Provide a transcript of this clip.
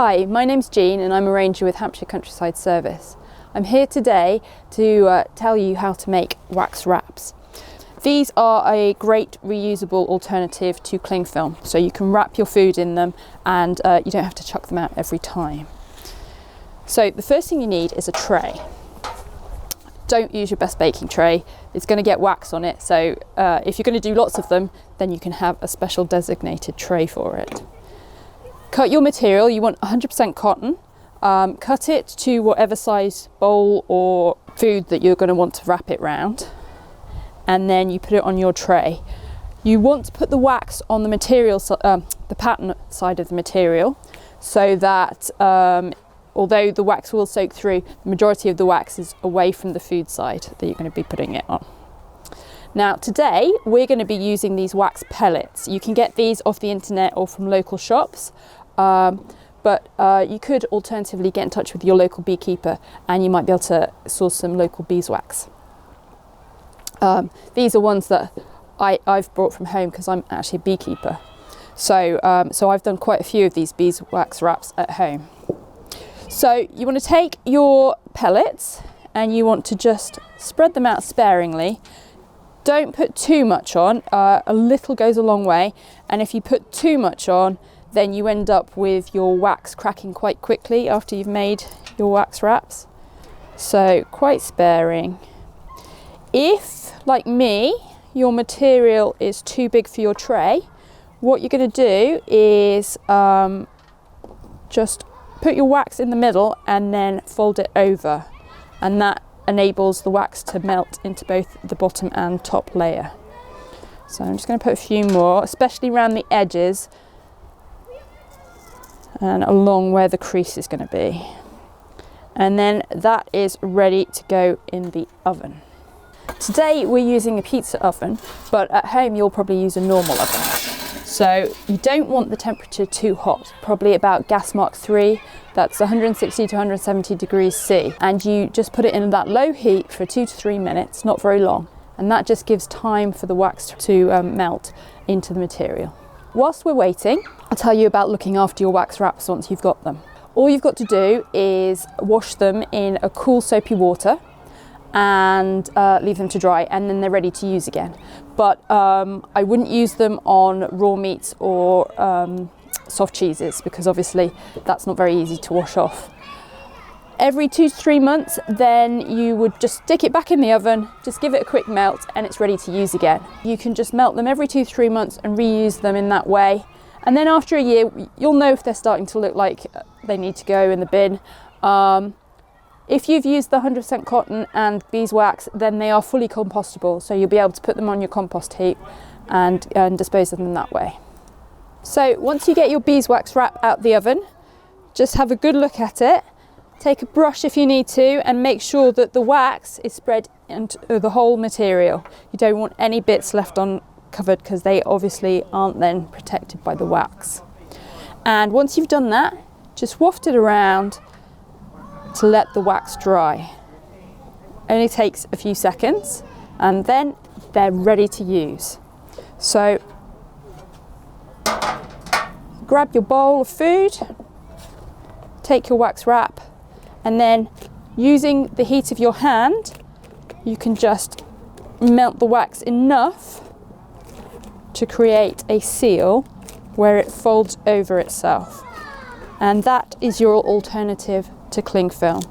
Hi, my name's Jean and I'm a ranger with Hampshire Countryside Service. I'm here today to tell you how to make wax wraps. These are a great reusable alternative to cling film, so you can wrap your food in them and you don't have to chuck them out every time. So the first thing you need is a tray. Don't use your best baking tray, it's going to get wax on it, so if you're going to do lots of them, then you can have a special designated tray for it. Cut your material, you want 100% cotton, cut it to whatever size bowl or food that you're going to want to wrap it round, and then you put it on your tray. You want to put the wax on the material, the pattern side of the material, so that although the wax will soak through, the majority of the wax is away from the food side that you're going to be putting it on. Now today we're going to be using these wax pellets. You can get these off the internet or from local shops, but you could alternatively get in touch with your local beekeeper and you might be able to source some local beeswax. These are ones that I've brought from home because I'm actually a beekeeper. So I've done quite a few of these beeswax wraps at home. So you want to take your pellets and you want to just spread them out sparingly. Don't put too much on, a little goes a long way, and if you put too much on, then you end up with your wax cracking quite quickly after you've made your wax wraps. So quite sparing. If, like me, your material is too big for your tray, what you're going to do is just put your wax in the middle and then fold it over, and that enables the wax to melt into both the bottom and top layer. So I'm just going to put a few more, especially around the edges and along where the crease is going to be. And then that is ready to go in the oven. Today we're using a pizza oven, but at home you'll probably use a normal oven. So you don't want the temperature too hot, probably about gas mark 3, that's 160 to 170 degrees C. And you just put it in that low heat for 2 to 3 minutes, not very long. And that just gives time for the wax to melt into the material. Whilst we're waiting, I'll tell you about looking after your wax wraps once you've got them. All you've got to do is wash them in a cool soapy water and leave them to dry, and then they're ready to use again. But I wouldn't use them on raw meats or soft cheeses, because obviously that's not very easy to wash off. Every 2 to 3 months, then you would just stick it back in the oven, just give it a quick melt, and it's ready to use again. You can just melt them every 2 to 3 months and reuse them in that way. And then after a year, you'll know if they're starting to look like they need to go in the bin. If you've used the 100% cotton and beeswax, then they are fully compostable, so you'll be able to put them on your compost heap and dispose of them that way. So once you get your beeswax wrap out the oven, just have a good look at it. Take a brush if you need to, and make sure that the wax is spread into the whole material. You don't want any bits left uncovered, because they obviously aren't then protected by the wax. And once you've done that, just waft it around to let the wax dry. Only takes a few seconds, and then they're ready to use. So grab your bowl of food, take your wax wrap, and then using the heat of your hand, you can just melt the wax enough to create a seal where it folds over itself. And that is your alternative to cling film.